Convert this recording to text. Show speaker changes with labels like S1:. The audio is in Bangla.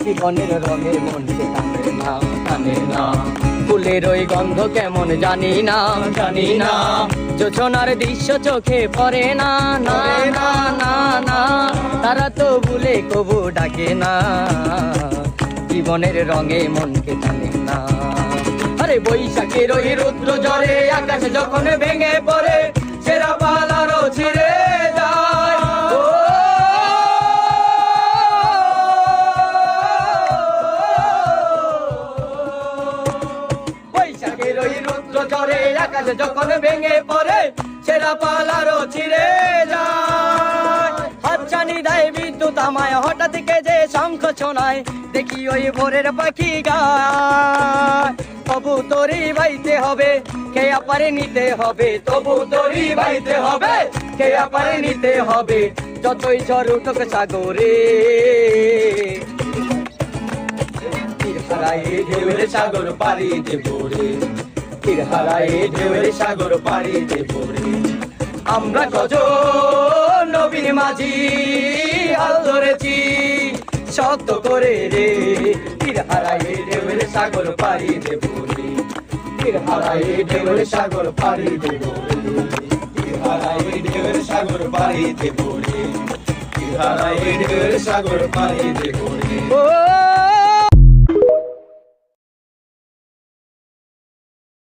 S1: জীবনের রঙে মনকে টানে না ফুলের ওই গন্ধ কেমন জানি না জোছনার দৃশ্য চোখে পড়ে না না না না না তারা তো ভুলে কবু ডাকে না জীবনের রঙে মনকে টানে না। আরে বৈশাখের ওই রুদ্র ঝড়ে আকাশে যখন ভেঙে পড়ে সেরা পালারও ছিঁড়ে যায় বৈশাখের ওই রুদ্র ঝড়ে আকাশে যখন ভেঙে পড়ে সেরা পালারও ছিঁড়ে যায় হাতছানি দেয় বিদ্যুৎ আমায় হঠাৎ কে যে শঙ্খ শোনায় দেখি ওই ভোরের পাখি গায় তবু তোরই বাইতে হবে খেয়া পারে নিতে হবে তবু তোরই বাইতে হবে খেয়া পারে নিতে হবে যতই ঝড় উঠুক সাগরে হারাই ঢেউয়ের সাগর পাড়ি দেবো রে হারাই ঢেউয়ের সাগর পাড়ি দেবো রে আমরা কজন নবীন মাঝি হাল ধরেছি শক্ত করে রে হারাই ঢেউয়ের সাগর পাড়ি দেবো রে হারাই ঢেউয়ের সাগর পাড়ি দেবো রে হারাই ঢেউয়ের সাগর পাড়ি দেবো রে হারাই ঢেউয়ের সাগর পাড়ি দেবো রে